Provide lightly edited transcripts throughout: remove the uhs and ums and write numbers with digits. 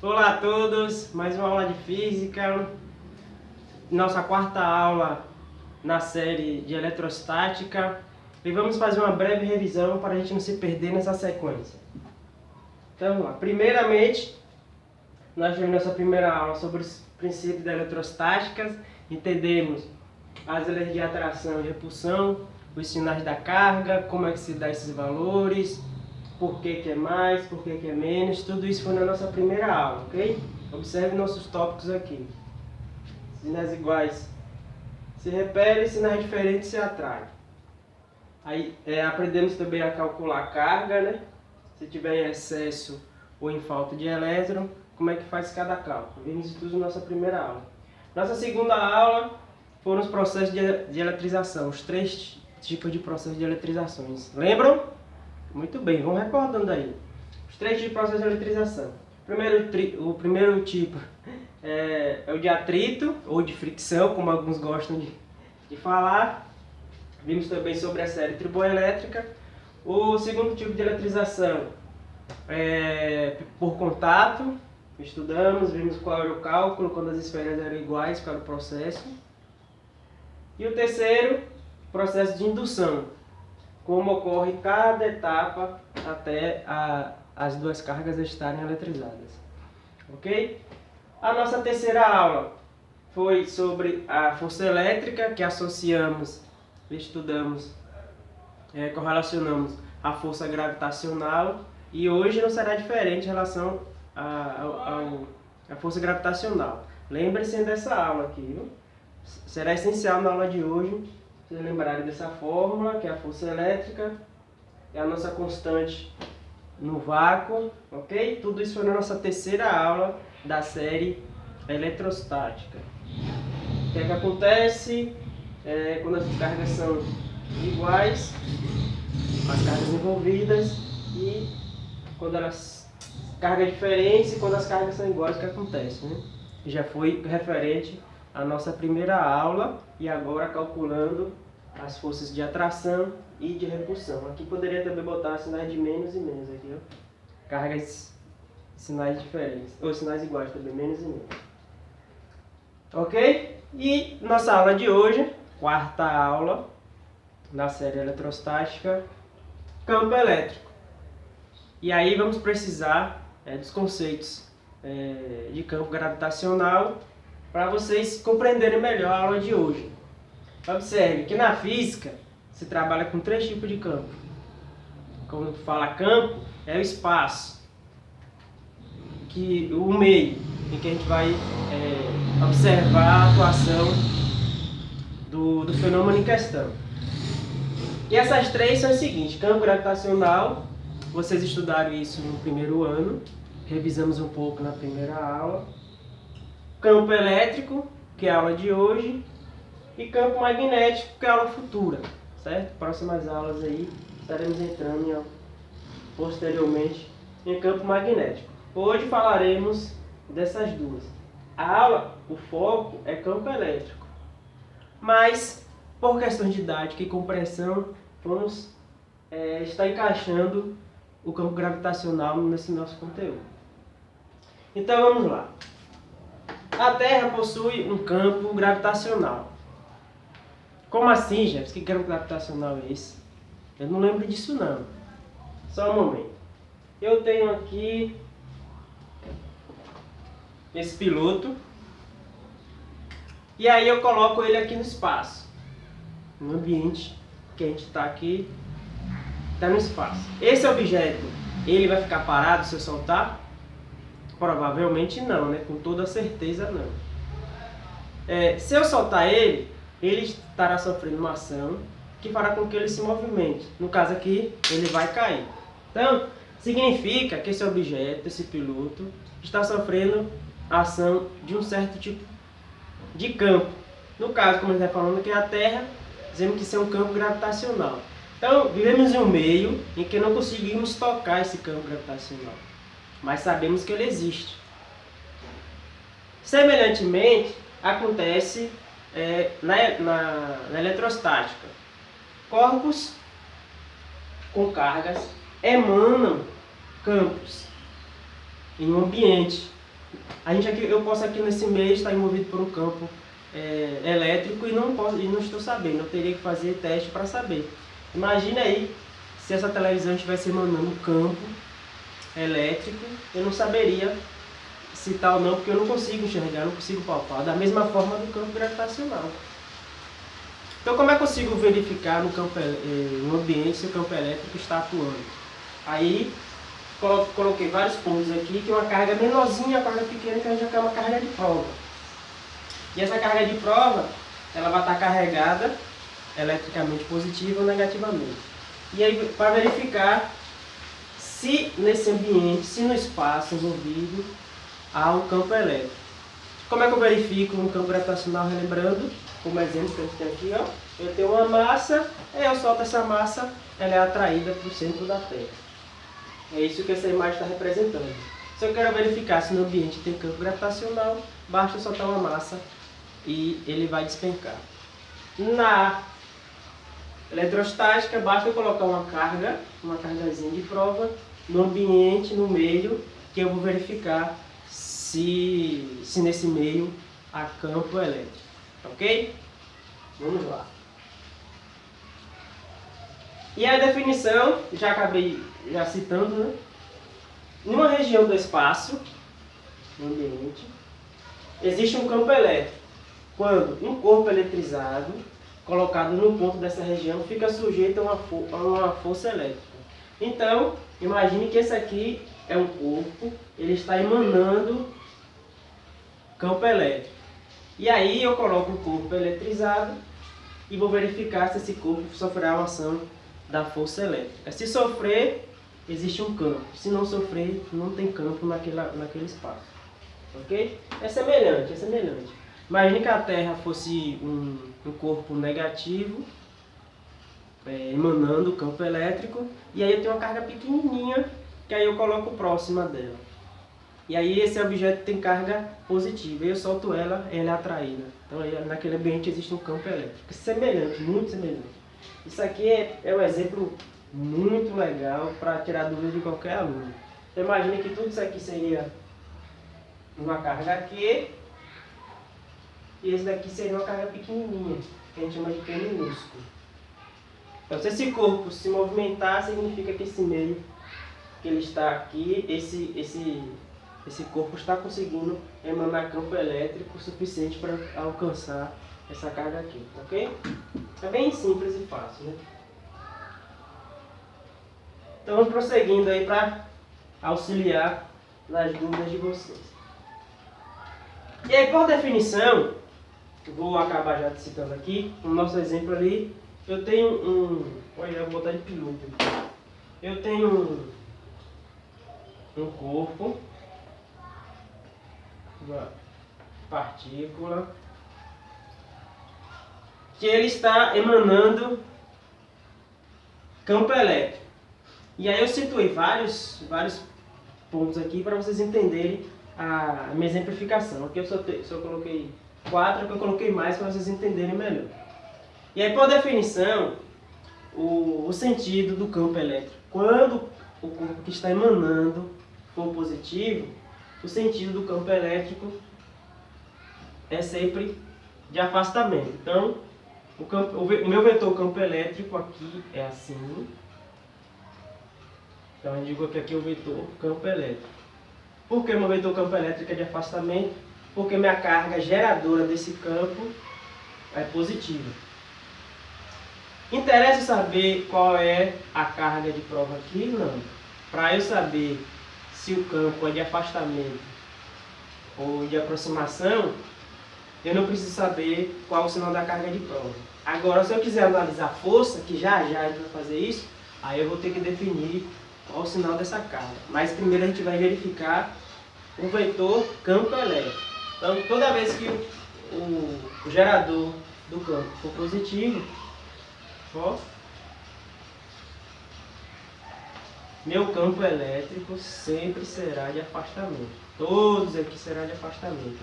Olá a todos, mais uma aula de física, nossa quarta aula na série de eletrostática, e vamos fazer uma breve revisão para a gente não se perder nessa sequência. Então vamos lá, primeiramente nós tivemos nossa primeira aula sobre os princípios da eletrostática, entendemos as leis de atração e repulsão, os sinais da carga, como é que se dá esses valores, por que é mais, por que é menos, tudo isso foi na nossa primeira aula, ok? Observe nossos tópicos aqui. Sinais iguais se repelem, sinais diferentes se atraem. Aí aprendemos também a calcular a carga, né? Se tiver em excesso ou em falta de elétron, como é que faz cada cálculo. Vimos isso tudo na nossa primeira aula. Nossa segunda aula foram os processos de eletrização, os três tipos de processos de eletrizações. Lembram? Muito bem, vamos recordando aí. Os três tipos de processo de eletrização. O primeiro tipo é o de atrito, ou de fricção, como alguns gostam de falar. Vimos também sobre a série triboelétrica. O segundo tipo de eletrização é por contato. Estudamos, vimos qual era o cálculo, quando as esferas eram iguais, qual era o processo. E o terceiro, processo de indução. Como ocorre cada etapa até as duas cargas estarem eletrizadas. Ok? A nossa terceira aula foi sobre a força elétrica, que associamos, estudamos, correlacionamos a força gravitacional, e hoje não será diferente em relação à força gravitacional. Lembre-se dessa aula aqui, viu? Será essencial na aula de hoje vocês lembrarem dessa fórmula, que é a força elétrica, é a nossa constante no vácuo, ok? Tudo isso foi na nossa terceira aula da série eletrostática. O que é que acontece quando as cargas são iguais, as cargas envolvidas, e quando elas cargas diferentes e quando as cargas são iguais, o que acontece, né? Já foi referente à nossa primeira aula, e agora calculando as forças de atração e de repulsão. Aqui poderia também botar sinais de menos e menos aqui, ó. Cargas, sinais diferentes, ou sinais iguais também, menos e menos. Ok? E nossa aula de hoje, quarta aula da série eletrostática, campo elétrico. E aí vamos precisar dos conceitos de campo gravitacional para vocês compreenderem melhor a aula de hoje. Observe que na física se trabalha com três tipos de campo. Quando fala campo, é o espaço, o meio em que a gente vai observar a atuação do fenômeno em questão. E essas três são as seguintes: campo gravitacional, vocês estudaram isso no primeiro ano, revisamos um pouco na primeira aula. Campo elétrico, que é a aula de hoje, e campo magnético, que é a aula futura, certo? Próximas aulas aí estaremos entrando posteriormente em campo magnético. Hoje falaremos dessas duas. A aula, o foco é campo elétrico, mas por questões didática e compreensão vamos estar encaixando o campo gravitacional nesse nosso conteúdo. Então vamos lá. A Terra possui um campo gravitacional. Como assim, Jefferson? Que campo gravitacional é esse? Eu não lembro disso não. Só um momento. Eu tenho aqui esse piloto, e aí eu coloco ele aqui no espaço, no ambiente que a gente está aqui, está no espaço. Esse objeto, ele vai ficar parado se eu soltar? Provavelmente não, né? Com toda certeza não. Se eu soltar ele estará sofrendo uma ação que fará com que ele se movimente. No caso aqui, ele vai cair. Então, significa que esse objeto, esse piloto, está sofrendo a ação de um certo tipo de campo. No caso, como a gente está falando aqui, a Terra, dizemos que isso é um campo gravitacional. Então, vivemos em um meio em que não conseguimos tocar esse campo gravitacional, mas sabemos que ele existe. Semelhantemente, acontece na eletrostática. Corpos com cargas emanam campos em um ambiente. Eu posso aqui nesse mês estar envolvido por um campo elétrico e não estou sabendo. Eu teria que fazer teste para saber. Imagina aí se essa televisão estivesse emanando um campo elétrico, eu não saberia se tá ou não, porque eu não consigo enxergar, não consigo palpar. Da mesma forma do campo gravitacional. Então, como é que eu consigo verificar no ambiente se o campo elétrico está atuando? Aí, coloquei vários pontos aqui, que é uma carga menorzinha, uma carga pequena, que a gente já quer uma carga de prova. E essa carga de prova, ela vai estar carregada eletricamente positiva ou negativamente. E aí, para verificar se nesse ambiente, se no espaço envolvido, há um campo elétrico. Como é que eu verifico um campo gravitacional? Relembrando, como exemplo que a gente tem aqui, ó, eu tenho uma massa, eu solto essa massa, ela é atraída para o centro da Terra. É isso que essa imagem está representando. Se eu quero verificar se no ambiente tem campo gravitacional, basta soltar uma massa e ele vai despencar. Na eletrostática, basta eu colocar uma cargazinha de prova no ambiente, no meio, que eu vou verificar se nesse meio há campo elétrico. Ok? Vamos lá. E a definição, já acabei citando, né? Numa região do espaço, no ambiente, existe um campo elétrico. Quando um corpo eletrizado, colocado no ponto dessa região, fica sujeito a uma força elétrica. Então, imagine que esse aqui é um corpo, ele está emanando campo elétrico. E aí eu coloco o corpo eletrizado e vou verificar se esse corpo sofrerá uma ação da força elétrica. Se sofrer, existe um campo. Se não sofrer, não tem campo naquele espaço. Ok? É semelhante, é semelhante. Imagine que a Terra fosse um corpo negativo, emanando campo elétrico, e aí eu tenho uma carga pequenininha, que aí eu coloco próxima dela. E aí esse objeto tem carga positiva, e eu solto ela é atraída. Então aí, naquele ambiente existe um campo elétrico. Semelhante, muito semelhante. Isso aqui é um exemplo muito legal para tirar dúvida de qualquer aluno. Então imagine que tudo isso aqui seria uma carga aqui, e esse daqui seria uma carga pequenininha, que a gente chama de P minúsculo. Então se esse corpo se movimentar, significa que esse meio que ele está aqui, esse corpo está conseguindo emanar campo elétrico suficiente para alcançar essa carga aqui, ok? É bem simples e fácil, né? Então vamos prosseguindo aí para auxiliar nas dúvidas de vocês. E aí, por definição, vou acabar já citando aqui, no nosso exemplo ali, eu tenho olha, eu vou botar de piloto aqui. Eu tenho um corpo, uma partícula, que ele está emanando campo elétrico. E aí eu situei vários pontos aqui para vocês entenderem a minha exemplificação. Aqui eu só coloquei 4, que eu coloquei mais para vocês entenderem melhor. E aí, por definição, o sentido do campo elétrico. Quando o corpo que está emanando for positivo, o sentido do campo elétrico é sempre de afastamento. Então, o meu vetor campo elétrico aqui é assim. Então, eu digo que aqui é o vetor campo elétrico. Por que o meu vetor campo elétrico é de afastamento? Porque minha carga geradora desse campo é positiva. Interessa saber qual é a carga de prova aqui? Não. Para eu saber se o campo é de afastamento ou de aproximação, eu não preciso saber qual é o sinal da carga de prova. Agora, se eu quiser analisar a força, que já a gente vai fazer isso, aí eu vou ter que definir qual é o sinal dessa carga. Mas primeiro a gente vai verificar o vetor campo elétrico. Então, toda vez que o gerador do campo for positivo, ó, meu campo elétrico sempre será de afastamento. Todos aqui serão de afastamento.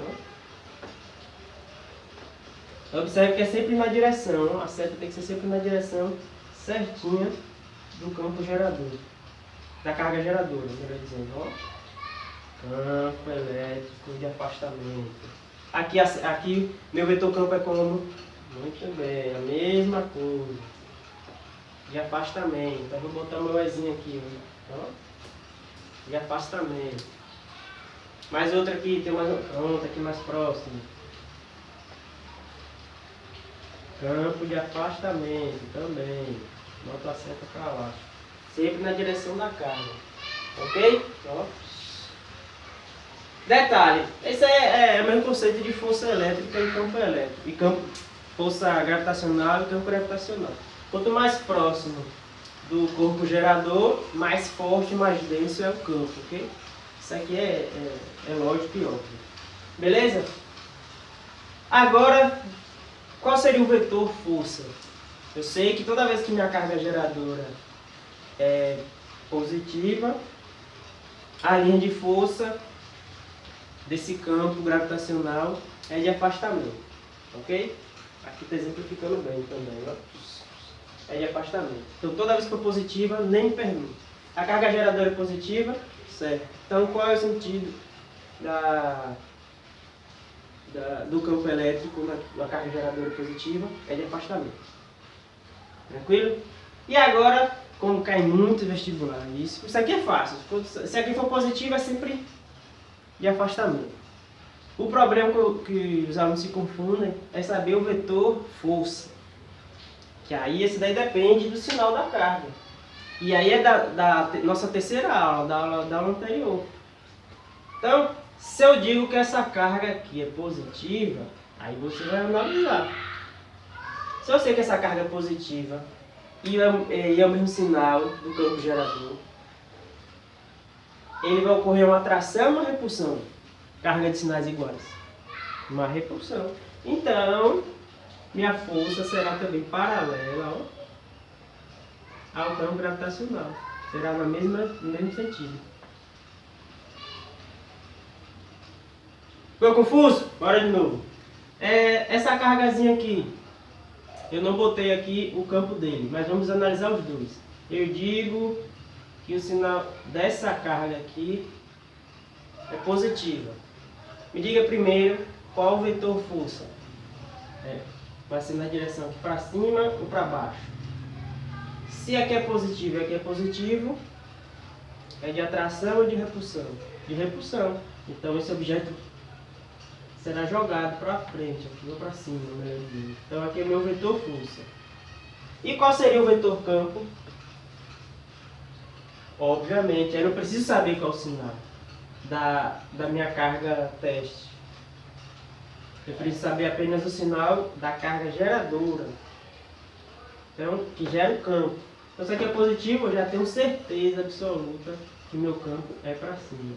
Ó. Observe que é sempre na direção, a seta tem que ser sempre na direção certinha do campo gerador, da carga geradora, melhor dizendo. Ó. campo elétrico de afastamento. Aqui meu vetor campo é como? Muito bem, a mesma coisa. De afastamento. Então vou botar meu Ezinho aqui, ó. De afastamento. Mais outra aqui, tem mais pronto, aqui mais próximo. Campo de afastamento também. Bota a seta para lá. Sempre na direção da carga. Ok? Ó. Detalhe, esse é o mesmo conceito de força elétrica e campo elétrico. Força gravitacional e campo gravitacional. Quanto mais próximo do corpo gerador, mais forte e mais denso é o campo, ok? Isso aqui é lógico e óbvio. Beleza? Agora, qual seria o vetor força? Eu sei que toda vez que minha carga geradora é positiva, a linha de força desse campo gravitacional é de afastamento, ok? Aqui está exemplificando bem também, ó. É de afastamento. Então toda vez que for positiva, nem me pergunte. A carga geradora é positiva, certo? Então qual é o sentido do campo elétrico na carga geradora positiva? É de afastamento. Tranquilo? E agora, como cai muito vestibular, isso aqui é fácil. Se aqui for positivo, é sempre de afastamento. O problema que os alunos se confundem é saber o vetor força. Que aí esse daí depende do sinal da carga. E aí é da nossa terceira aula, da aula anterior. Então, se eu digo que essa carga aqui é positiva, aí você vai analisar. Se eu sei que essa carga é positiva e é o mesmo sinal do campo gerador, ele vai ocorrer uma atração ou uma repulsão? Carga de sinais iguais. Uma repulsão. Então, minha força será também paralela ao campo gravitacional. Será no mesmo sentido. Ficou confuso? Bora de novo. Essa cargazinha aqui, eu não botei aqui o campo dele, mas vamos analisar os dois. Eu digo que o sinal dessa carga aqui é positiva. Me diga primeiro qual o vetor força. Vai ser na direção aqui para cima ou para baixo. Se aqui é positivo e aqui é positivo, é de atração ou de repulsão? De repulsão. Então esse objeto será jogado para frente, aqui ou para cima, melhor dizendo. Então aqui é o meu vetor força. E qual seria o vetor campo? Obviamente, eu não preciso saber qual é o sinal da minha carga teste. Eu preciso saber apenas o sinal da carga geradora. Então, que gera o campo. Então, se aqui é positivo, eu já tenho certeza absoluta que meu campo é para cima.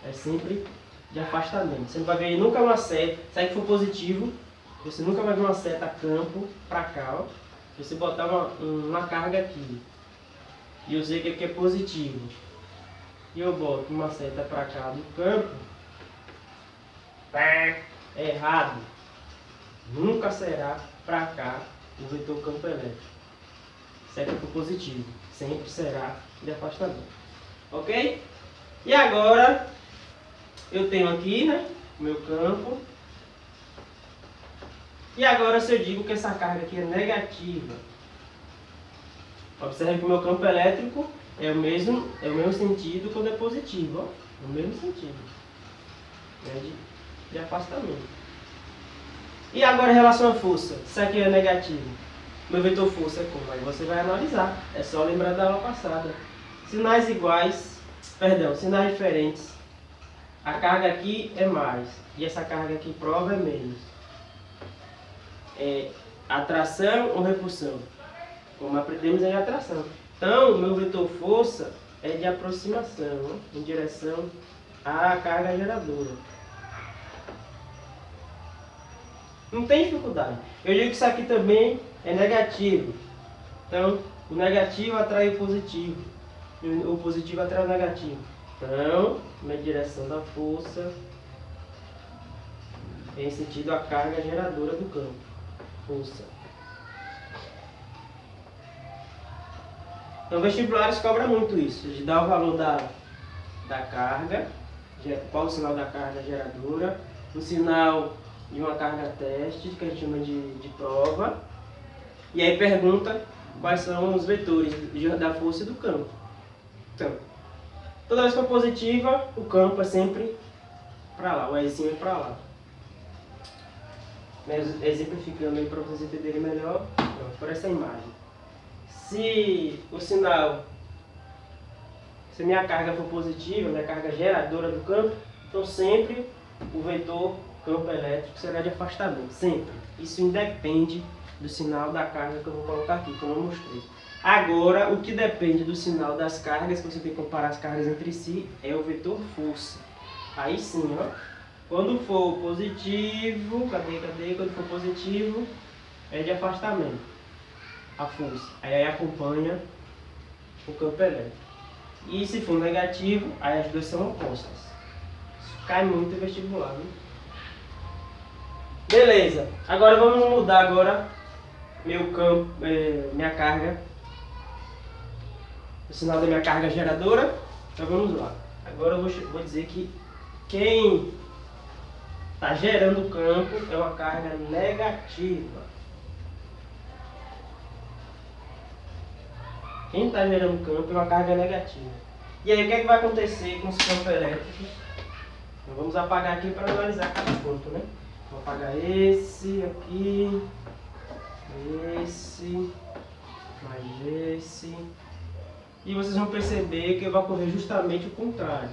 É sempre de afastamento. Você não vai ver nunca uma seta. Se aqui for positivo, você nunca vai ver uma seta campo para cá. Ó. Se você botar uma carga aqui e eu sei que aqui é positivo, e eu boto uma seta para cá do campo, é errado. Nunca será para cá o vetor campo elétrico. Se aqui for positivo, sempre será de afastamento. Ok? E agora eu tenho aqui, né, o meu campo. E agora se eu digo que essa carga aqui é negativa, observe que o meu campo elétrico é o mesmo sentido quando é positivo, ó, é o mesmo sentido, né, de afastamento. E agora em relação à força, se aqui é negativo, meu vetor força é como? Aí você vai analisar, é só lembrar da aula passada. Sinais diferentes, a carga aqui é mais, e essa carga aqui prova é menos. É atração ou repulsão? Como aprendemos em atração. Então, o meu vetor força é de aproximação, ó, em direção à carga geradora. Não tem dificuldade. Eu digo que isso aqui também é negativo. Então, o negativo atrai o positivo. E o positivo atrai o negativo. Então, na direção da força é em sentido à carga geradora do campo. Força. Então, vestibulares cobra muito isso. De dar o valor da da carga, qual o sinal da carga geradora, o sinal de uma carga teste, que a gente chama de prova, e aí pergunta quais são os vetores da força e do campo. Então, toda vez que for positiva, o campo é sempre para lá, o Ezinho é para lá. Exemplificando aí para vocês entenderem melhor, por essa imagem. Se minha carga for positiva, minha carga geradora do campo, então sempre o vetor campo elétrico será de afastamento, sempre. Isso independe do sinal da carga que eu vou colocar aqui, como eu mostrei. Agora, o que depende do sinal das cargas, que você tem que comparar as cargas entre si, é o vetor força. Aí sim, ó, quando for positivo, quando for positivo, é de afastamento, a força. Aí acompanha o campo elétrico. E se for negativo, aí as duas são opostas. Isso cai muito em vestibular, né? Beleza, agora vamos mudar agora meu campo, minha carga, o sinal da minha carga geradora. Então vamos lá. Agora eu vou dizer que quem está gerando o campo é uma carga negativa. Quem está gerando campo é uma carga negativa. E aí o que é que vai acontecer com os campos elétricos? Então, vamos apagar aqui para analisar cada ponto, né? Vou apagar esse aqui, esse, mais esse. E vocês vão perceber que vai ocorrer justamente o contrário.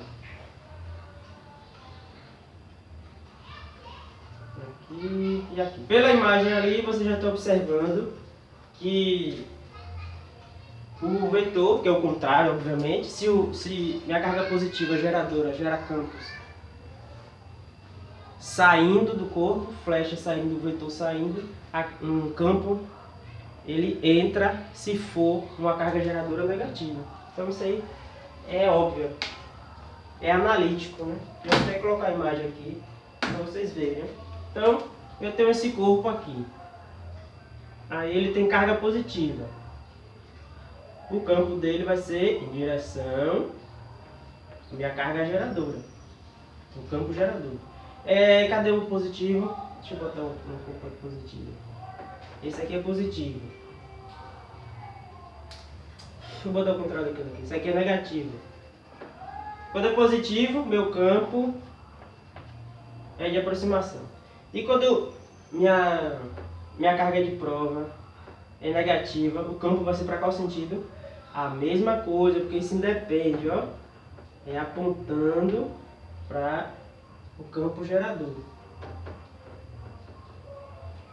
Aqui e aqui. Pela imagem ali, você já está observando que o vetor, que é o contrário, obviamente, se minha carga positiva geradora gera campos saindo do corpo, flecha saindo, do vetor saindo, um campo ele entra se for uma carga geradora negativa. Então isso aí é óbvio, é analítico, né? Eu vou até colocar a imagem aqui para vocês verem, né? Então eu tenho esse corpo aqui, aí ele tem carga positiva. O campo dele vai ser em direção à minha carga geradora, o campo gerador. Cadê o positivo? Deixa eu botar um campo aqui positivo. Esse aqui é positivo. Deixa eu botar o contrário aqui. Esse aqui é negativo. Quando é positivo, meu campo é de aproximação. E quando minha carga de prova é negativa, o campo vai ser para qual sentido? A mesma coisa, porque isso independe, ó. É apontando para o campo gerador.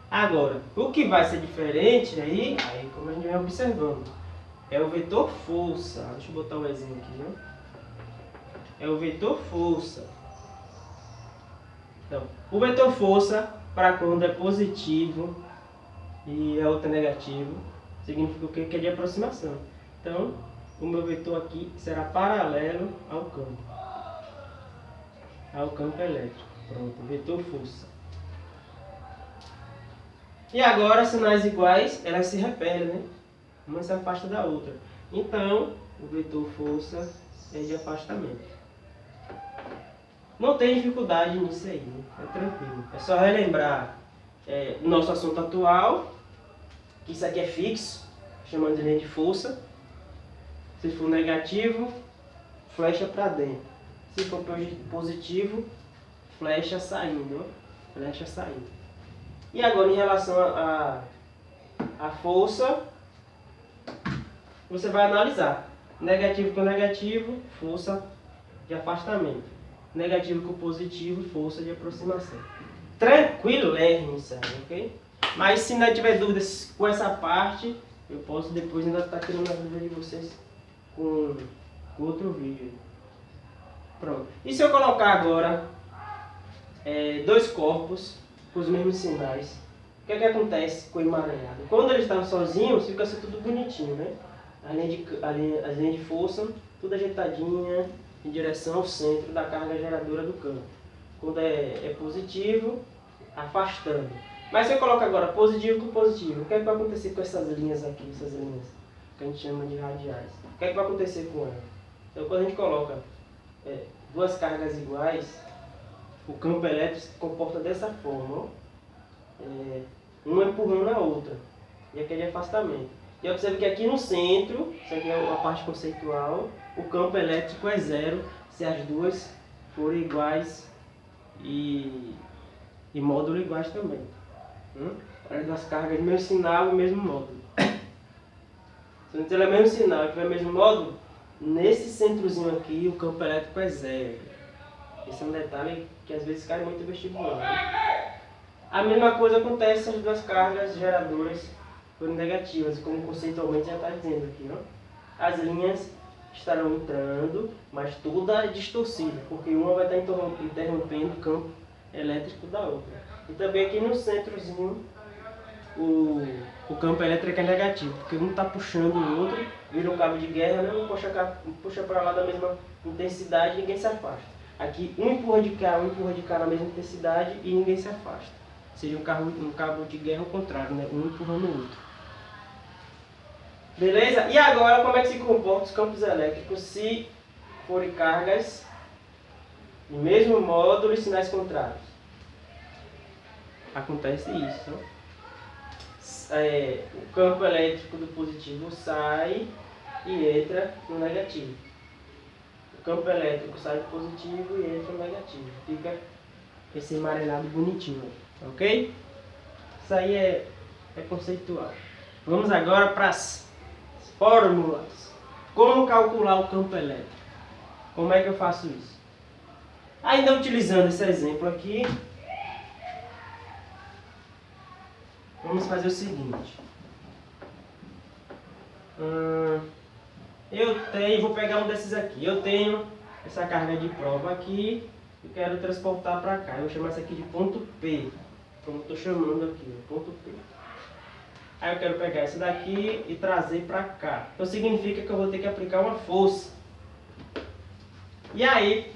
Agora, o que vai ser diferente aí como a gente vem observando, é o vetor força. Deixa eu botar um exemplo aqui, né? É o vetor força. Então, o vetor força, para quando é positivo e a outra negativo, significa o que? Que é de aproximação. Então, o meu vetor aqui será paralelo ao campo elétrico. Pronto, vetor força. E agora, sinais iguais, elas se repelem, né? Uma se afasta da outra. Então, o vetor força é de afastamento. Não tem dificuldade nisso aí, né? É tranquilo. É só relembrar o nosso assunto atual, que isso aqui é fixo, chamando de linha de força. Se for negativo, flecha para dentro. Se for positivo, flecha saindo, ó. Flecha saindo. E agora, em relação à força, você vai analisar. Negativo com negativo, força de afastamento. Negativo com positivo, força de aproximação. Tranquilo, isso aí, ok? Mas se ainda tiver dúvidas com essa parte, eu posso depois ainda estar tirando a dúvida de vocês com outro vídeo. Pronto. E se eu colocar agora dois corpos com os mesmos sinais, o que é que acontece com o emaranhado? Quando eles estão sozinhos, fica assim tudo bonitinho, né? As linhas de força, tudo ajeitadinha em direção ao centro da carga geradora do campo. Quando é positivo, afastando. Mas se eu coloco agora positivo com positivo, o que é que vai acontecer com essas linhas aqui, essas linhas que a gente chama de radiais? O que é que vai acontecer com elas? Então quando a gente coloca duas cargas iguais, o campo elétrico se comporta dessa forma, ó. Uma empurrando a outra. E aquele afastamento. E observe que aqui no centro, isso aqui é a parte conceitual, o campo elétrico é zero se as duas forem iguais e módulo iguais também. As duas cargas, mesmo sinal e mesmo módulo. Se não tiver mesmo sinal e tiver mesmo módulo, nesse centrozinho aqui o campo elétrico é zero. Esse é um detalhe que às vezes cai muito em vestibular. A mesma coisa acontece se as duas cargas geradoras forem negativas, como conceitualmente já está dizendo aqui, ó. As linhas estarão entrando, mas toda distorcida, porque uma vai estar interrompendo o campo elétrico da outra. E também aqui no centrozinho o campo elétrico é negativo, porque um está puxando o outro, vira um cabo de guerra, né? Um puxa para lá da mesma intensidade e ninguém se afasta. Aqui um empurra de cá na mesma intensidade e ninguém se afasta. Seria um cabo de guerra ao contrário, né? Um empurrando o outro. Beleza? E agora como é que se comportam os campos elétricos se forem cargas no mesmo módulo e sinais contrários? Acontece isso, ó. O campo elétrico do positivo sai e entra no negativo. O campo elétrico sai do positivo e entra no negativo. Fica esse emaranhado bonitinho, ok? Isso aí é conceitual. Vamos agora para as fórmulas. Como calcular o campo elétrico? Como é que eu faço isso? Ainda utilizando esse exemplo aqui, vamos fazer o seguinte. Vou pegar um desses aqui. Eu tenho essa carga de prova aqui e quero transportar para cá. Eu vou chamar isso aqui de ponto P, como estou chamando aqui, ponto P. Aí eu quero pegar essa daqui e trazer para cá. Então significa que eu vou ter que aplicar uma força. E aí,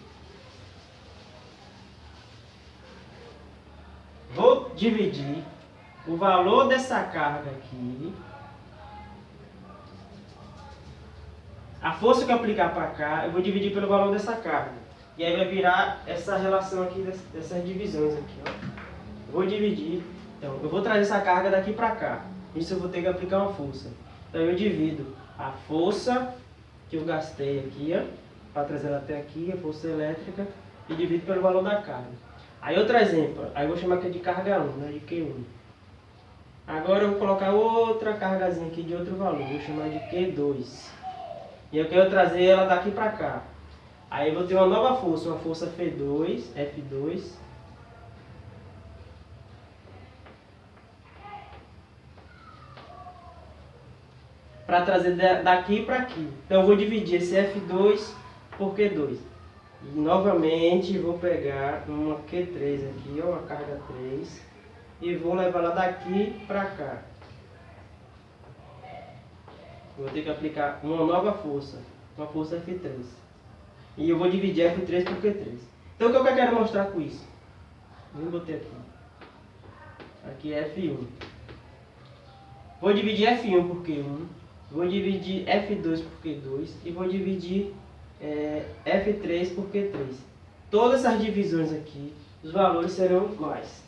vou dividir o valor dessa carga aqui, a força que eu aplicar para cá, eu vou dividir pelo valor dessa carga. E aí vai virar essa relação aqui, dessas divisões aqui, ó. Eu vou dividir, então eu vou trazer essa carga daqui para cá. Isso eu vou ter que aplicar uma força. Então eu divido a força que eu gastei aqui, ó, para trazer ela até aqui, a força elétrica, e divido pelo valor da carga. Aí outro exemplo, aí eu vou chamar aqui de carga 1, né, de Q1. Agora eu vou colocar outra cargazinha aqui de outro valor, vou chamar de Q2. E eu quero trazer ela daqui para cá. Aí eu vou ter uma nova força, uma força F2, para trazer daqui para aqui. Então eu vou dividir esse F2 por Q2. E novamente vou pegar uma Q3 aqui, ó, uma carga 3, e vou levar ela daqui para cá. Vou ter que aplicar uma nova força, uma força F3. E eu vou dividir F3 por Q3. Então o que eu quero mostrar com isso? Vou botar aqui. Aqui é F1. Vou dividir F1 por Q1. Vou dividir F2 por Q2 e vou dividir F3 por Q3. Todas essas divisões aqui, os valores serão iguais.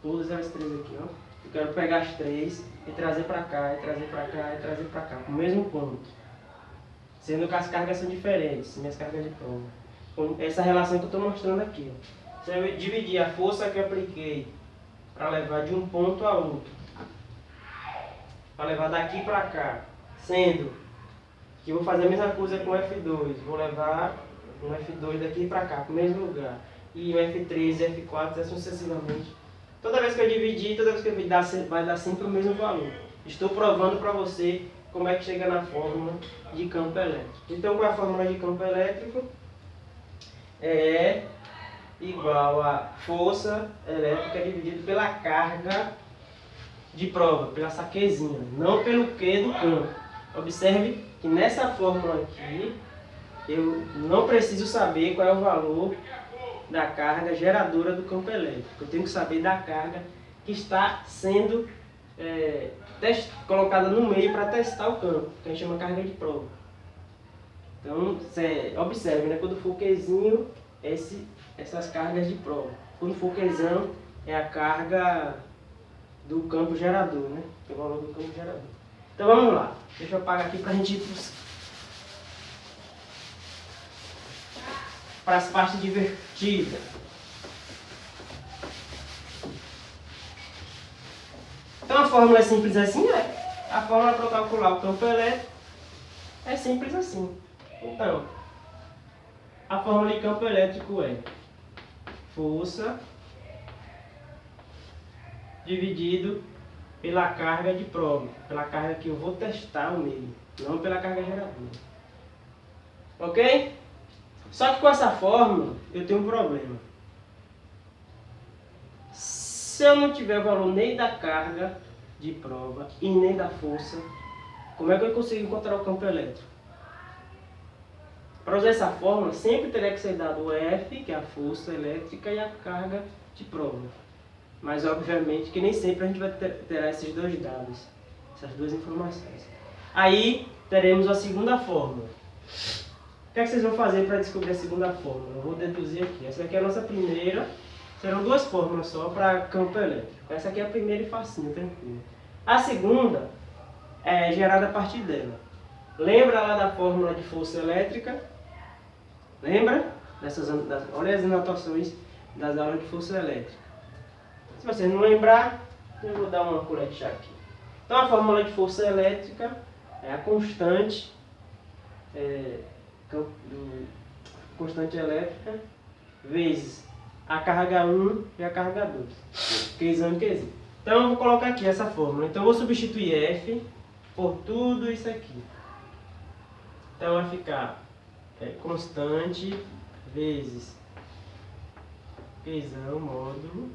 Todas as três aqui, ó. Eu quero pegar as três e trazer para cá, e trazer para cá, e trazer para cá, o mesmo ponto. Sendo que as cargas são diferentes, minhas cargas de prova. Com essa relação que eu estou mostrando aqui, ó. Se eu dividir a força que eu apliquei para levar de um ponto a outro, para levar daqui para cá, sendo que eu vou fazer a mesma coisa com o F2, vou levar um F2 daqui para cá, para o mesmo lugar, e o F3 e F4, assim sucessivamente. Toda vez que eu dividir, toda vez que eu dividir, vai dar sempre o mesmo valor. Estou provando para você como é que chega na fórmula de campo elétrico. Então, qual é a fórmula de campo elétrico? É igual a força elétrica dividido pela carga de prova, pela saquezinha, não pelo Q do campo. Observe que nessa fórmula aqui, eu não preciso saber qual é o valor da carga geradora do campo elétrico. Eu tenho que saber da carga que está sendo colocada no meio para testar o campo, que a gente chama carga de prova. Então, você observe, né? Quando for Qzinho, essas cargas de prova. Quando for Qzão, é a carga do campo gerador, né? Que é o valor do campo gerador. Então vamos lá. Deixa eu apagar aqui pra gente ir para as partes divertidas. Então a fórmula é simples assim, né? A fórmula para calcular o campo elétrico é simples assim. Então, a fórmula de campo elétrico é força dividido pela carga de prova, pela carga que eu vou testar o meio, não pela carga geradora. Ok? Só que com essa fórmula eu tenho um problema. Se eu não tiver o valor nem da carga de prova e nem da força, como é que eu consigo encontrar o campo elétrico? Para usar essa fórmula, sempre terá que ser dado o F, que é a força elétrica, e a carga de prova. Mas, obviamente, que nem sempre a gente vai ter esses dois dados, essas duas informações. Aí, teremos a segunda fórmula. O que é que vocês vão fazer para descobrir a segunda fórmula? Eu vou deduzir aqui. Essa aqui é a nossa primeira. Serão duas fórmulas só para campo elétrico. Essa aqui é a primeira e facinho, tranquilo. A segunda é gerada a partir dela. Lembra lá da fórmula de força elétrica? Lembra? Olha as anotações das aulas de força elétrica. Se vocês não lembrar, eu vou dar uma colher de chá aqui. Então a fórmula de força elétrica é a constante, constante elétrica vezes a carga 1 e a carga 2. Qzão e Qz. Então eu vou colocar aqui essa fórmula. Então eu vou substituir F por tudo isso aqui. Então vai ficar constante vezes Qzão módulo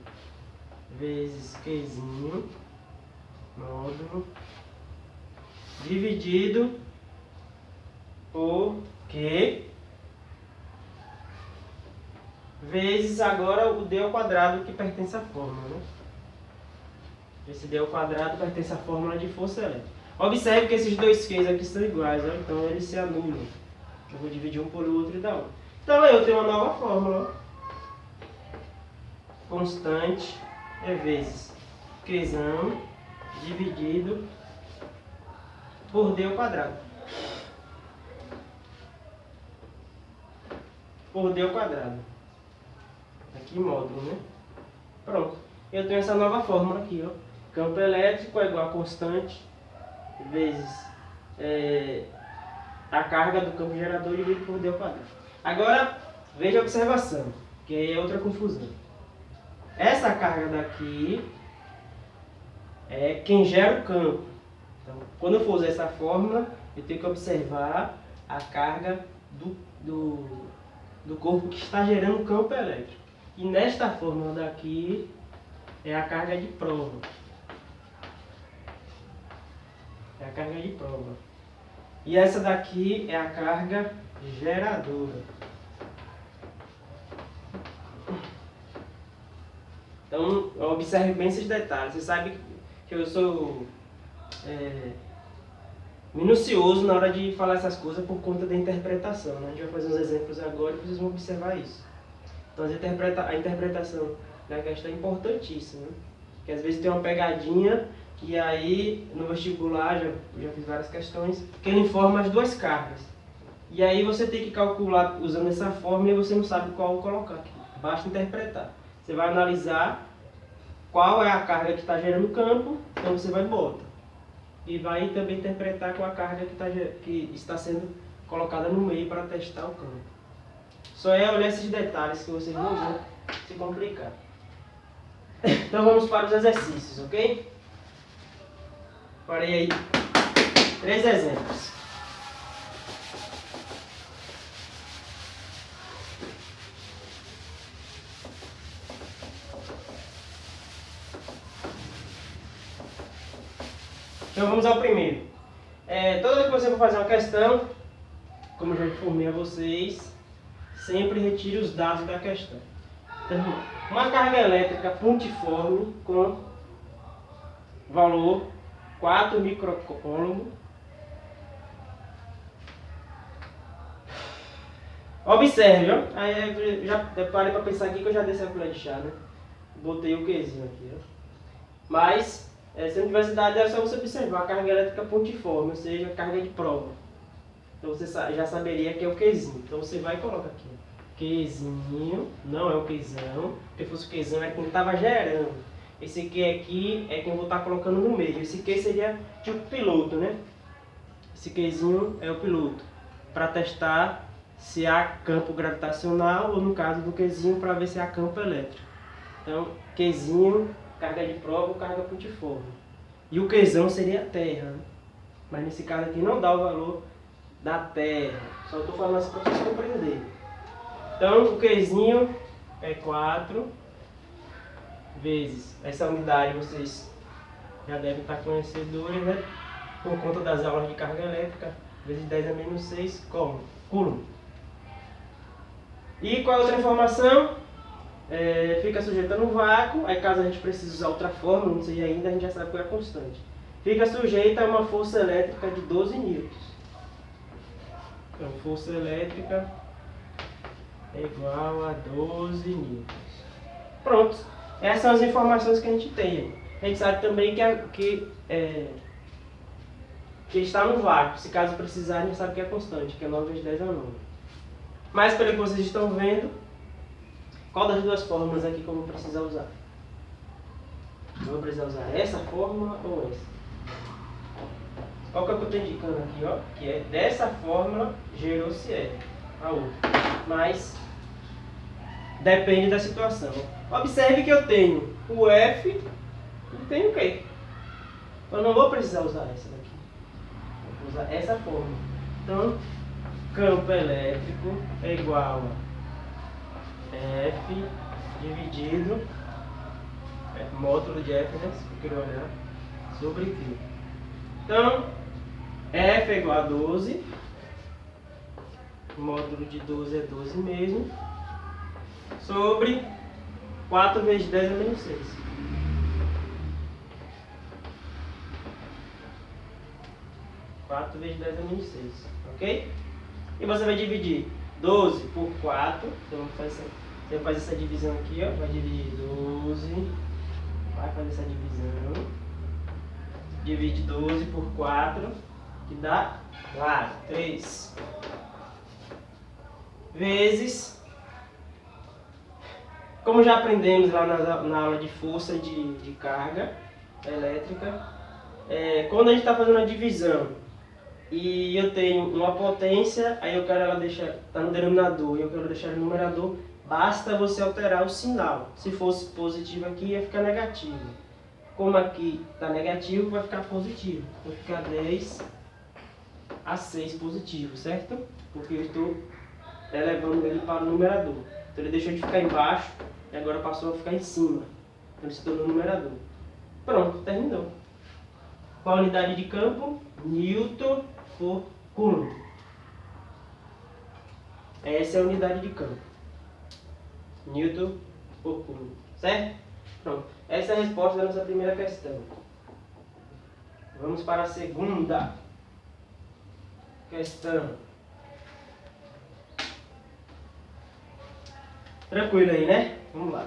vezes Qzinho módulo dividido por Q vezes agora o D ao quadrado que pertence à fórmula, né? Esse D ao quadrado pertence à fórmula de força elétrica. Observe que esses dois Qs aqui são iguais, ó, então eles se anulam. Eu vou dividir um por outro e dar um. Então eu tenho uma nova fórmula. Constante é vezes Qzão dividido por D ao quadrado. Por D ao quadrado. Aqui módulo, né? Pronto. Eu tenho essa nova fórmula aqui, ó. Campo elétrico é igual a constante vezes a carga do campo gerador dividido por D ao quadrado. Agora, veja a observação, que aí é outra confusão. Essa carga daqui é quem gera o campo. Então, quando eu for usar essa fórmula, eu tenho que observar a carga do corpo que está gerando o campo elétrico. E nesta fórmula daqui é a carga de prova. É a carga de prova. E essa daqui é a carga geradora. Então, observe bem esses detalhes. Você sabe que eu sou minucioso na hora de falar essas coisas por conta da interpretação, né? A gente vai fazer uns exemplos agora e vocês vão observar isso. Então, a interpretação da questão é importantíssima, né? Porque às vezes tem uma pegadinha e aí no vestibular, já fiz várias questões, que ele informa as duas cargas. E aí você tem que calcular usando essa fórmula e você não sabe qual colocar aqui. Basta interpretar. Você vai analisar qual é a carga que está gerando o campo, então você vai botar. E vai também interpretar qual a carga que está sendo colocada no meio para testar o campo. Só é olhar esses detalhes que vocês não vão se complicar. Então vamos para os exercícios, ok? Parei aí 3 exemplos. Então vamos ao primeiro. Toda vez que você for fazer uma questão, como eu já informei a vocês, sempre retire os dados da questão. Então, uma carga elétrica pontiforme com valor 4 microcoulomb Observe, ó. Aí eu já parei para pensar aqui que eu já desci a colher de chá, né? Botei o Qzinho aqui, ó. Mas, se não tivesse dado, era só você observar a carga elétrica pontiforme, ou seja, carga de prova. Então você já saberia que é o Qzinho. Então você vai e coloca aqui. Qzinho, não é o Qzão. Se fosse o Qzão é quem estava gerando. Esse Q aqui é quem eu vou estar colocando no meio. Esse Q seria tipo piloto, né? Esse Qzinho é o piloto. Para testar se há campo gravitacional ou no caso do Qzinho para ver se há campo elétrico. Então, Qzinho, carga de prova ou carga pontiforme. E o Qzão seria a Terra, né? Mas nesse caso aqui não dá o valor da Terra. Só estou falando assim para vocês compreenderem. Então, o Qzinho é 4 vezes essa unidade, vocês já devem estar conhecedores, né? Por conta das aulas de carga elétrica, vezes 10 a menos 6, como? Coulomb. E qual é a outra informação? Fica sujeita no vácuo, aí caso a gente precise usar outra fórmula, não sei ainda, a gente já sabe qual é a constante. Fica sujeita a uma força elétrica de 12 newtons. Então, força elétrica é igual a 12 newtons. Pronto. Essas são as informações que a gente tem. A gente sabe também que está no vácuo. Se caso precisar, a gente sabe que é constante, que é 9 vezes 10 a 9. Mas pelo que vocês estão vendo, qual das duas fórmulas aqui que eu vou precisar usar? Eu vou precisar usar essa fórmula ou essa? Qual que é o que eu estou indicando aqui, ó? Que é dessa fórmula gerou-se R, a outra. Mas depende da situação. Observe que eu tenho o F e tenho o Q. Eu não vou precisar usar essa daqui. Vou usar essa fórmula. Então, campo elétrico é igual a F dividido, módulo de F, né? Se eu querer olhar, sobre Q. Então, F é igual a 12. O módulo de 12 é 12 mesmo. Sobre 4 vezes 10 a menos 6. 4 vezes 10 a menos 6. Ok? E você vai dividir 12 por 4. Então você vai fazer essa divisão aqui, ó. Vai dividir 12. Vai fazer essa divisão. Divide 12 por 4. Que dá 3. Vezes. Como já aprendemos lá na aula de força de carga elétrica, quando a gente está fazendo a divisão e eu tenho uma potência, aí eu quero ela está no denominador e eu quero deixar no numerador, basta você alterar o sinal. Se fosse positivo aqui, ia ficar negativo. Como aqui está negativo, vai ficar positivo. Vai ficar 10 a 6 positivo, certo? Porque eu estou elevando ele para o numerador. Então ele deixou de ficar embaixo e agora passou a ficar em cima. Então ele se tornou numerador. Pronto, terminou. Qual a unidade de campo? Newton por Coulomb. Essa é a unidade de campo. Newton por Coulomb. Certo? Pronto. Essa é a resposta da nossa primeira questão. Vamos para a segunda questão. Tranquilo aí, né? Vamos lá.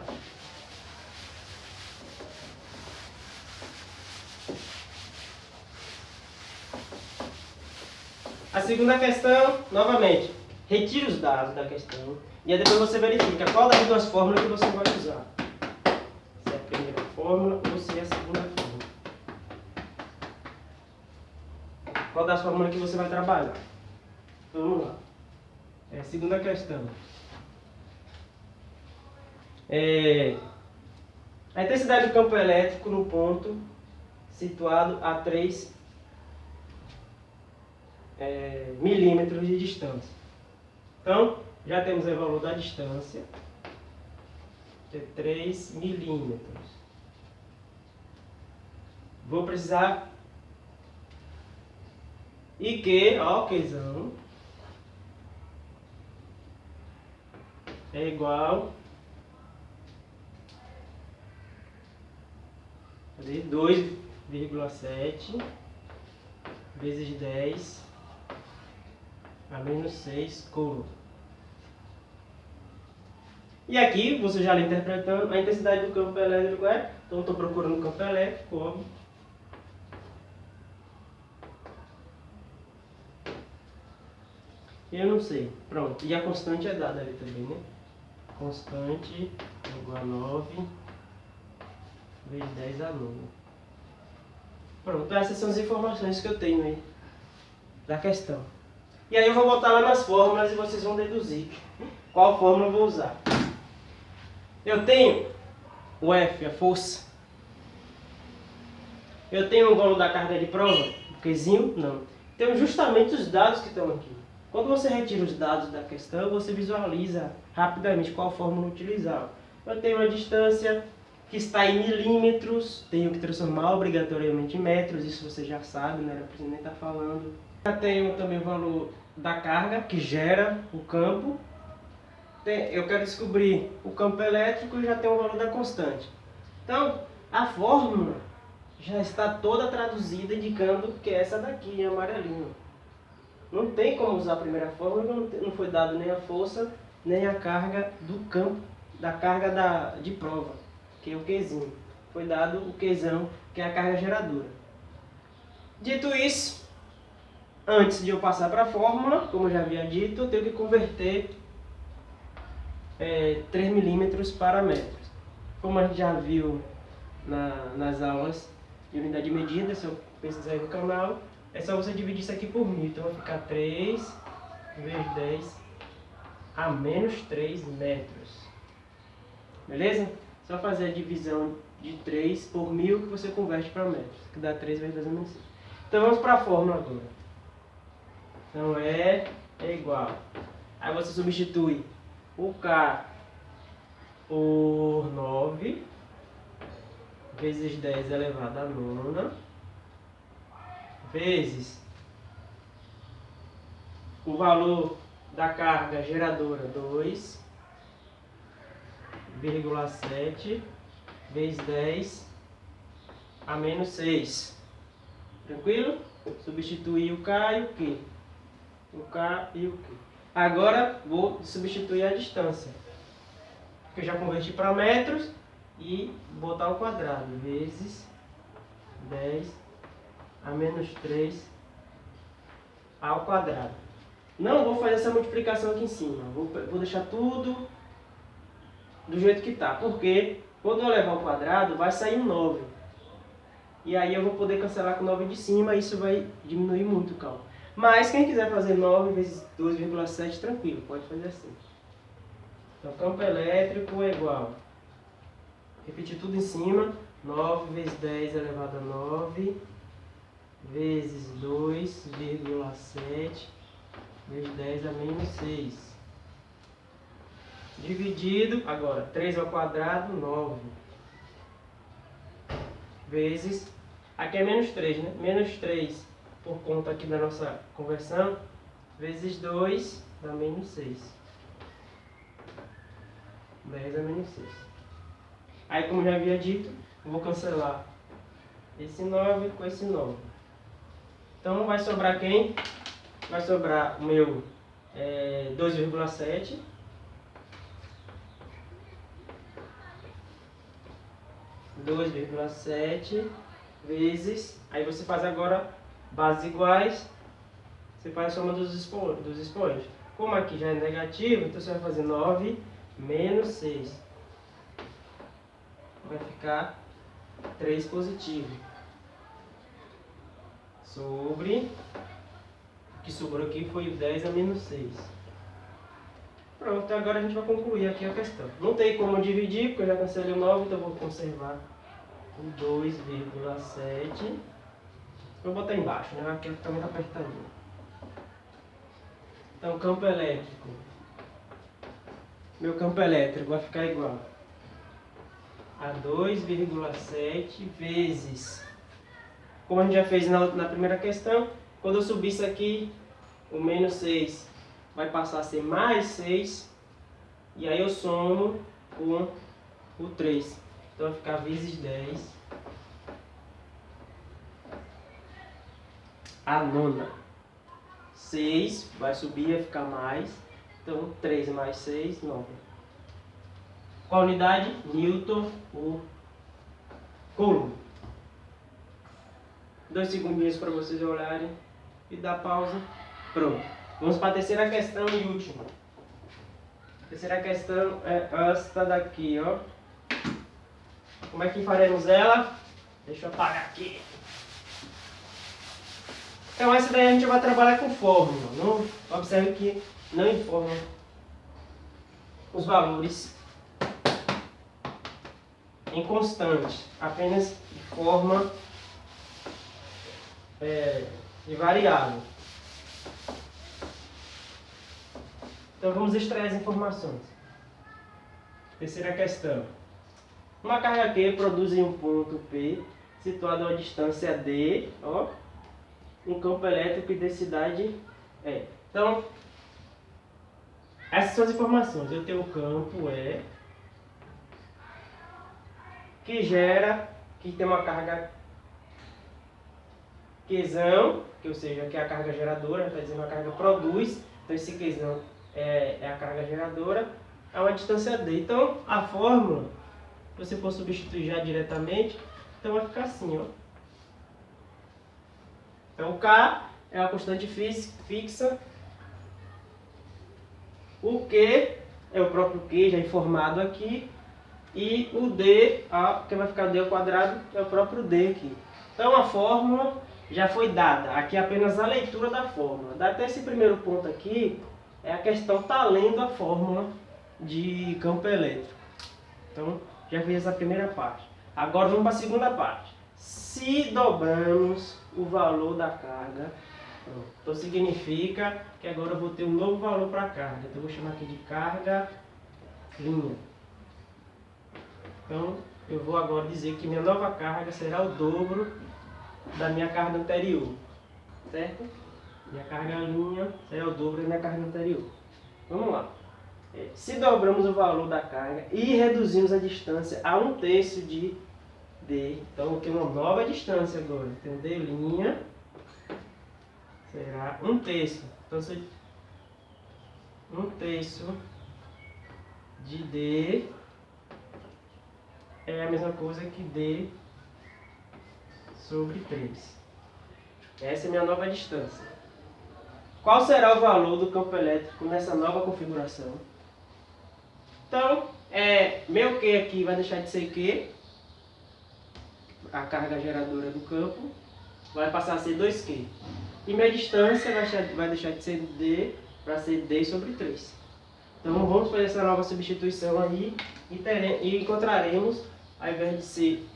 A segunda questão, novamente, retire os dados da questão e aí depois você verifica qual das duas fórmulas que você vai usar. Se é a primeira fórmula ou se é a segunda fórmula. Qual das fórmulas que você vai trabalhar? Então, vamos lá. Segunda questão. A intensidade do campo elétrico no ponto situado a 3 milímetros de distância. Então, já temos o valor da distância, que é 3 milímetros. Vou precisar IQ, ó, Qzão, é igual a 2,7 vezes 10 a menos 6 Coulomb. E aqui, você já está interpretando, a intensidade do campo elétrico é, então estou procurando o campo elétrico, óbvio. Eu não sei. Pronto. E a constante é dada ali também, né? Constante igual a 9 vezes 10 a 9. Pronto. Essas são as informações que eu tenho aí da questão. E aí eu vou botar lá nas fórmulas e vocês vão deduzir qual fórmula eu vou usar. Eu tenho o F, a força. Eu tenho o valor da carga de prova, o Qzinho? Não. Tenho justamente os dados que estão aqui. Quando você retira os dados da questão, você visualiza rapidamente qual fórmula utilizar. Eu tenho a distância que está em milímetros, tenho que transformar obrigatoriamente em metros, isso você já sabe, né? Não precisa nem estar falando. Eu tenho também o valor da carga que gera o campo. Eu quero descobrir o campo elétrico e já tenho o valor da constante. Então, a fórmula já está toda traduzida, indicando que é essa daqui, em amarelinho. Não tem como usar a primeira fórmula, não foi dado nem a força, nem a carga do campo, da carga de prova, que é o Qzinho. Foi dado o Qzão, que é a carga geradora. Dito isso, antes de eu passar para a fórmula, como eu já havia dito, eu tenho que converter 3 milímetros para metros. Como a gente já viu nas aulas de unidade de medida, se eu pesquisar aí no canal, é só você dividir isso aqui por 1000. Então vai ficar 3 vezes 10 a menos 3 metros. Beleza? Só fazer a divisão de 3 por 1000 que você converte para metros, que dá 3 vezes 10 a menos 6. Então vamos para a fórmula agora. Então é igual. Aí você substitui o K por 9 vezes 10 elevado a 9 vezes o valor da carga geradora 2,7 vezes 10 a menos 6. Tranquilo? Substituir o K e o Q. O K e o Q. Agora vou substituir a distância, que eu já converti para metros, e botar ao quadrado, vezes 10 a menos 3 ao quadrado. Não vou fazer essa multiplicação aqui em cima, vou deixar tudo do jeito que está, porque quando eu levar ao quadrado vai sair um 9. E aí eu vou poder cancelar com 9 de cima, e isso vai diminuir muito o cálculo. Mas quem quiser fazer 9 vezes 2,7, tranquilo, pode fazer assim. Então campo elétrico é igual, repetir tudo em cima, 9 vezes 10 elevado a 9 vezes 2,7 vezes 10 a menos 6. Dividido, agora 3 ao quadrado, 9. Vezes, aqui é menos 3, né? Menos 3 por conta aqui da nossa conversão, vezes 2 dá menos 6. 10 a menos 6. Aí, como já havia dito, eu vou cancelar esse 9 com esse 9. Então, vai sobrar quem? Vai sobrar o meu 2,7 vezes, aí você faz agora bases iguais, você faz a soma dos expoentes. Como aqui já é negativo, então você vai fazer 9 menos 6. Vai ficar 3 positivo. Sobre, o que sobrou aqui foi o 10 a menos 6. Pronto, agora a gente vai concluir aqui a questão. Não tem como dividir, porque eu já cancelei o 9, então eu vou conservar o 2,7. Vou botar embaixo, né? Aqui fica muito apertadinho. Então, campo elétrico. Meu campo elétrico vai ficar igual a 2,7 vezes, como a gente já fez na primeira questão, quando eu subir isso aqui, o menos 6 vai passar a ser mais 6, e aí eu somo com o 3. Então vai ficar vezes 10 a nona. 6 vai subir, vai ficar mais. Então 3 mais 6, 9. Qual unidade? Newton por Coulomb. 2 segundinhos para vocês olharem e dar pausa. Pronto. Vamos para a terceira questão e última. A terceira questão é esta daqui, ó. Como é que faremos ela? Deixa eu apagar aqui. Então essa daí a gente vai trabalhar com fórmula. Não, observe que não informa os valores em constante, apenas de forma de variável. Então vamos extrair as informações. Terceira questão. Uma carga Q produz em um ponto P, situado a uma distância D, ó, um campo elétrico de densidade E. Então, essas são as informações. Eu tenho o campo E, que tem uma carga Qzão, ou seja, que é a carga geradora, está dizendo a carga produz, então esse Qzão é a carga geradora, a uma distância D. Então, a fórmula, se você for substituir já diretamente, então vai ficar assim, ó. Então, o K é a constante fixa, o Q é o próprio Q, já informado aqui, e o D, que vai ficar D ao quadrado, é o próprio D aqui. Então, a fórmula já foi dada. Aqui é apenas a leitura da fórmula. Até esse primeiro ponto aqui, a questão está lendo a fórmula de campo elétrico. Então, já fiz essa primeira parte. Agora vamos para a segunda parte. Se dobramos o valor da carga, então significa que agora eu vou ter um novo valor para a carga. Então, eu vou chamar aqui de carga linha. Então, eu vou agora dizer que minha nova carga será o dobro da minha carga anterior, certo? Minha carga linha será o dobro da minha carga anterior. Vamos lá. Se dobramos o valor da carga e reduzimos a distância a 1/3 de D, então eu tenho uma nova distância agora. Então, D' será 1/3. Então, 1/3 de D é a mesma coisa que D sobre 3. Essa é a minha nova distância. Qual será o valor do campo elétrico nessa nova configuração? Então, meu Q aqui vai deixar de ser Q, a carga geradora do campo, vai passar a ser 2Q. E minha distância vai deixar de ser D para ser D sobre 3. Então, vamos fazer essa nova substituição aí e encontraremos, ao invés de ser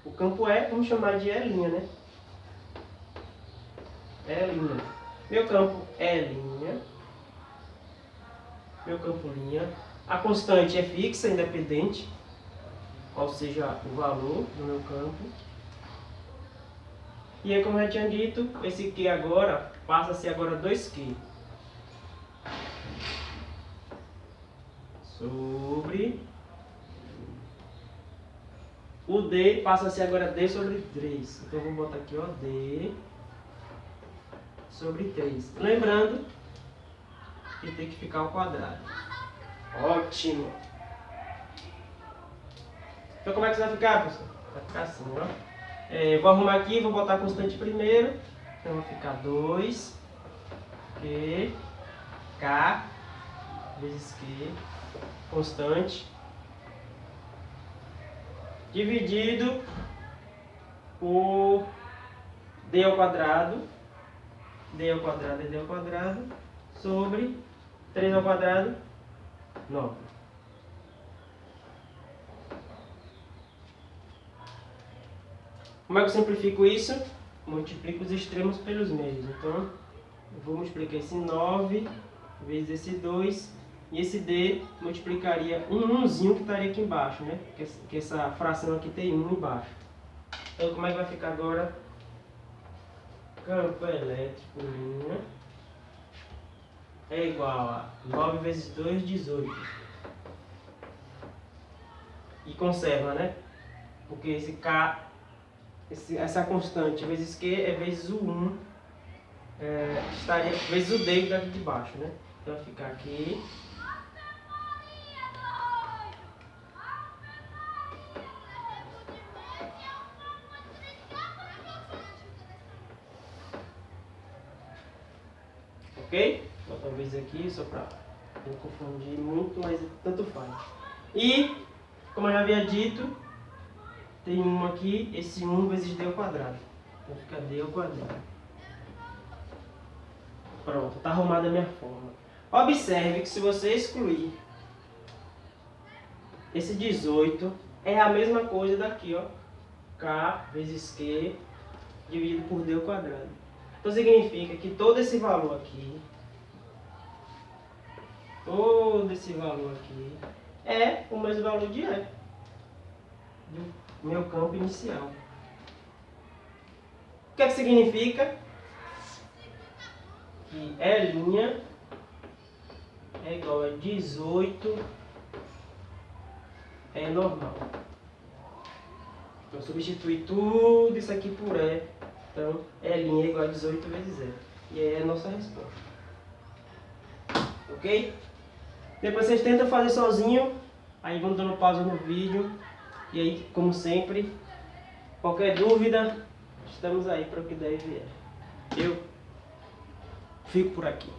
o campo E, vamos chamar de E', né? E'. Meu campo E'. Meu campo linha. A constante é fixa, independente, qual seja o valor do meu campo. E aí, como eu já tinha dito, esse Q agora passa a ser agora 2Q. Sobre o D passa a ser agora D sobre 3. Então, vou botar aqui, ó, D sobre 3. Lembrando que tem que ficar ao quadrado. Ótimo! Então, como é que isso vai ficar, pessoal? Vai ficar assim, ó. Vou arrumar aqui, vou botar a constante primeiro. Então, vai ficar 2 Q, K, vezes Q, constante, dividido por D ao quadrado. D ao quadrado é D ao quadrado, sobre 3 ao quadrado, 9. Como é que eu simplifico isso? Multiplico os extremos pelos meios. Então, eu vou multiplicar esse 9 vezes esse 2. E esse D multiplicaria um 1zinho que estaria aqui embaixo, né? Que essa fração aqui tem 1 embaixo. Então, como é que vai ficar agora? Campo elétrico linha é igual a 9 vezes 2, 18. E conserva, né? Porque esse K, essa constante vezes Q é vezes o 1, estaria vezes o D que está aqui de baixo, né? Então vai ficar aqui ok? Outra vez aqui, só para não confundir muito, mas tanto faz. E, como eu já havia dito, tem um aqui, esse 1 vezes d ao quadrado. Então fica d ao quadrado. Pronto, está arrumada a minha forma. Observe que se você excluir esse 18, é a mesma coisa daqui, ó. K vezes Q dividido por d ao quadrado. Então significa que todo esse valor aqui é o mesmo valor de E, do meu campo inicial. O que é que significa? Que E' é igual a 18 é normal. Então substituir tudo isso aqui por E. Então E' é igual a 18 vezes E. E aí é a nossa resposta. Ok? Depois vocês tentam fazer sozinho. Aí vão dando pausa no vídeo. E aí, como sempre, qualquer dúvida, estamos aí para o que deve vier. Eu fico por aqui.